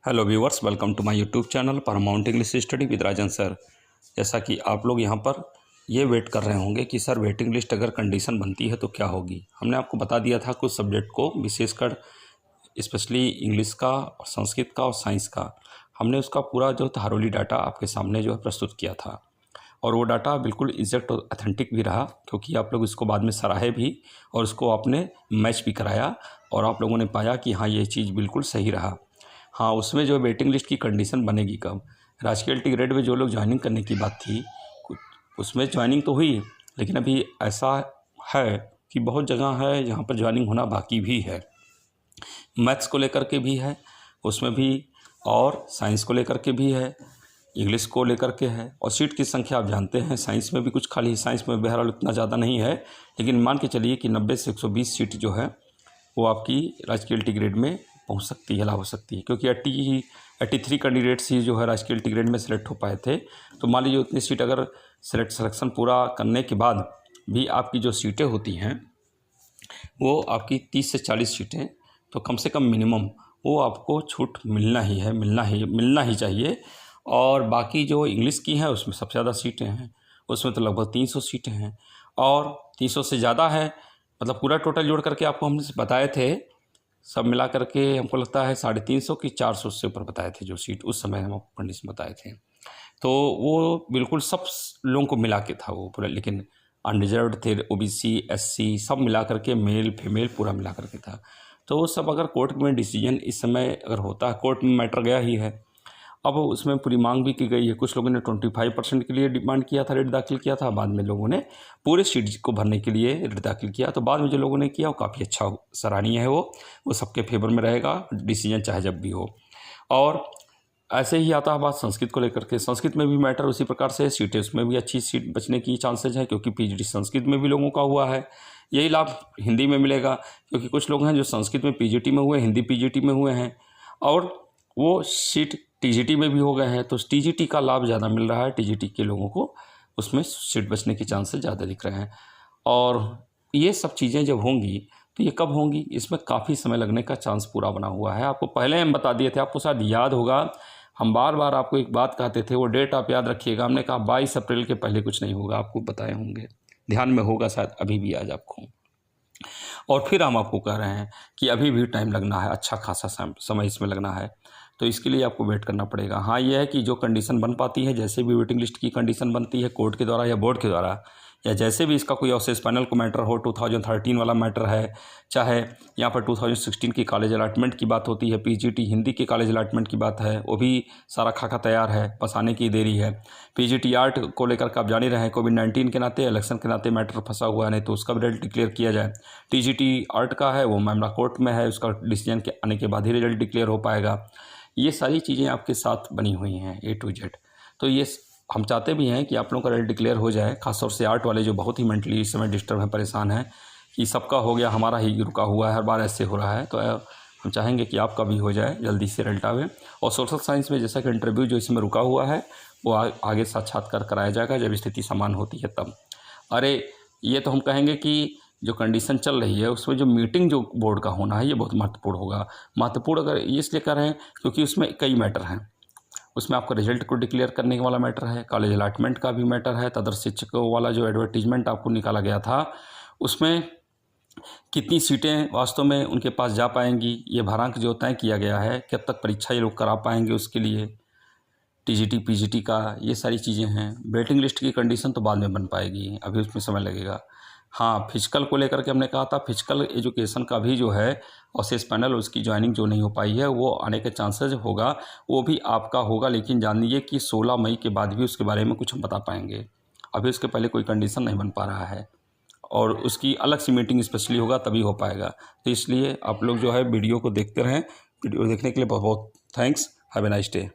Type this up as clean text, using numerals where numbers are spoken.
Hello viewers, welcome to my YouTube channel Paramount English study with Rajan sir. जैसा कि आप लोग यहाँ पर ये वेट कर रहे होंगे कि सर वेटिंग लिस्ट अगर कंडीशन बनती है तो क्या होगी। हमने आपको बता दिया था कुछ सब्जेक्ट को, विशेषकर स्पेशली इंग्लिश का और संस्कृत का और साइंस का, हमने उसका पूरा जो थारोली डाटा आपके सामने जो है प्रस्तुत किया था। और वो डाटा बिल्कुल एग्जैक्ट और अथेंटिक भी रहा, क्योंकि आप लोग इसको बाद में सराहे भी और उसको आपने मैच भी कराया और आप लोगों ने पाया कि हाँ ये चीज़ बिल्कुल सही रहा। हाँ, उसमें जो वेटिंग लिस्ट की कंडीशन बनेगी कब, राजकीय टी ग्रेड में जो लोग ज्वाइनिंग करने की बात थी उसमें ज्वाइनिंग तो हुई, लेकिन अभी ऐसा है कि बहुत जगह है जहाँ पर ज्वाइनिंग होना बाकी भी है। मैथ्स को लेकर के भी है उसमें भी, और साइंस को लेकर के भी है, इंग्लिश को लेकर के है। और सीट की संख्या आप जानते हैं, साइंस में भी कुछ खाली, साइंस में बहरहाल इतना ज़्यादा नहीं है, लेकिन मान के चलिए कि 90 से 120 सीट जो है वो आपकी राजकीय टी ग्रेड में पहुंच सकती है, लाभ हो सकती है। क्योंकि 83 कैंडिडेट्स ही जो है राजकीय टी ग्रेड में सेलेक्ट हो पाए थे। तो मान लीजिए उतनी सीट अगर सिलेक्शन पूरा करने के बाद भी आपकी जो सीटें होती हैं वो आपकी 30 से 40 सीटें, तो कम से कम मिनिमम वो आपको छूट मिलना ही चाहिए। और बाकी जो इंग्लिश की हैं उसमें सबसे ज़्यादा सीटें हैं, उसमें तो लगभग 300 सीटें हैं, और 300 से ज़्यादा है, मतलब पूरा टोटल जोड़ करके आपको हमने बताए थे, सब मिला करके हमको लगता है 350 की 400 से ऊपर बताए थे जो सीट उस समय हम आपको कंडीशन बताए थे। तो वो बिल्कुल सब लोगों को मिला के था वो पूरा, लेकिन अनरिजर्व्ड थे, ओबीसी एससी सब मिला करके, मेल फीमेल पूरा मिला करके था। तो वो सब अगर कोर्ट में डिसीजन इस समय अगर होता है, कोर्ट में मैटर गया ही है, अब उसमें पूरी मांग भी की गई है। कुछ लोगों ने 25% के लिए डिमांड किया था, रेट दाखिल किया था, बाद में लोगों ने पूरे सीट को भरने के लिए रेट दाखिल किया। तो बाद में जो लोगों ने किया वो काफ़ी अच्छा, सराहनीय है, वो सबके फेवर में रहेगा डिसीजन चाहे जब भी हो। और ऐसे ही आता है बात संस्कृत को लेकर के, संस्कृत में भी मैटर उसी प्रकार से, सीटें उसमें भी अच्छी सीट बचने की चांसेज है, क्योंकि पीएचडी संस्कृत में भी लोगों का हुआ है। यही लाभ हिंदी में मिलेगा, क्योंकि कुछ लोग हैं जो संस्कृत में पीजीटी में हुए, हिंदी पीजीटी में हुए हैं, और वो सीट टीजीटी में भी हो गए हैं। तो टीजीटी का लाभ ज़्यादा मिल रहा है, टीजीटी के लोगों को उसमें सीट बचने के चांसेस ज़्यादा दिख रहे हैं। और ये सब चीज़ें जब होंगी तो ये कब होंगी, इसमें काफ़ी समय लगने का चांस पूरा बना हुआ है। आपको पहले हम बता दिए थे, आपको शायद याद होगा, हम बार बार आपको एक बात कहते थे, वो डेट आप याद रखिएगा। हमने कहा 22 अप्रैल के पहले कुछ नहीं होगा, आपको बताए होंगे, ध्यान में होगा शायद अभी भी आज आपको। और फिर हम आपको कह रहे हैं कि अभी भी टाइम लगना है, अच्छा खासा समय इसमें लगना है, तो इसके लिए आपको वेट करना पड़ेगा। हाँ, ये है कि जो कंडीशन बन पाती है, जैसे भी वेटिंग लिस्ट की कंडीशन बनती है कोर्ट के द्वारा या बोर्ड के द्वारा, या जैसे भी इसका कोई ऑसेस पैनल को मैटर हो, 2013 वाला मैटर है, चाहे यहाँ पर 2016 की कॉलेज अलॉटमेंट की बात होती है, पीजीटी हिंदी की कॉलेज अलॉटमेंट की बात है, वो भी सारा खाका तैयार है, बस आने की देरी है। पीजीटी आर्ट को लेकर के आप जान ही रहे हैं, कोविड-19 के नाते, इलेक्शन के नाते मैटर फंसा हुआ है, नहीं तो उसका भी रिजल्ट डिक्लेयर किया जाए। टीजीटी आर्ट का है, वो मामला कोर्ट में है, उसका डिसीजन के आने के बाद ही रिजल्ट डिक्लेयर हो पाएगा। ये सारी चीज़ें आपके साथ बनी हुई हैं A to Z। तो ये हम चाहते भी हैं कि आप लोगों का रिजल्ट डिक्लेयर हो जाए, खासतौर से आर्ट वाले जो बहुत ही मेंटली इस समय डिस्टर्ब हैं, परेशान हैं कि सबका हो गया, हमारा ही रुका हुआ है, हर बार ऐसे हो रहा है। तो हम चाहेंगे कि आपका भी हो जाए, जल्दी से रिजल्ट आवे। और सोशल साइंस में जैसा कि इंटरव्यू जो इसमें रुका हुआ है वो आगे साक्षात्कार कराया जाएगा जब स्थिति समान होती है तब। अरे ये तो हम कहेंगे कि जो कंडीशन चल रही है उसमें जो मीटिंग जो बोर्ड का होना है ये बहुत महत्वपूर्ण होगा। महत्वपूर्ण अगर ये इसलिए कर रहे हैं क्योंकि उसमें कई मैटर हैं। उसमें आपका रिजल्ट को डिक्लेयर करने वाला मैटर है, कॉलेज अलॉटमेंट का भी मैटर है, तदर्थ शिक्षकों वाला जो एडवर्टीजमेंट आपको निकाला गया था उसमें कितनी सीटें वास्तव में उनके पास जा पाएंगी, ये भारांक जो तय किया गया है, कब तक परीक्षा ये लोग करा पाएंगे, उसके लिए टीजीटी पीजीटी का, ये सारी चीज़ें हैं। वेटिंग लिस्ट की कंडीशन तो बाद में बन पाएगी, अभी उसमें समय लगेगा। हाँ, फिजिकल को लेकर के हमने कहा था, फिजिकल एजुकेशन का भी जो है ऑसेस पैनल, उसकी ज्वाइनिंग जो नहीं हो पाई है वो आने के चांसेस होगा, वो भी आपका होगा। लेकिन जान लीजिए कि 16 मई के बाद भी उसके बारे में कुछ हम बता पाएंगे, अभी उसके पहले कोई कंडीशन नहीं बन पा रहा है, और उसकी अलग सी मीटिंग स्पेशली होगा तभी हो पाएगा। तो इसलिए आप लोग जो है वीडियो को देखते रहें। वीडियो देखने के लिए बहुत बहुत thanks. Have a nice day.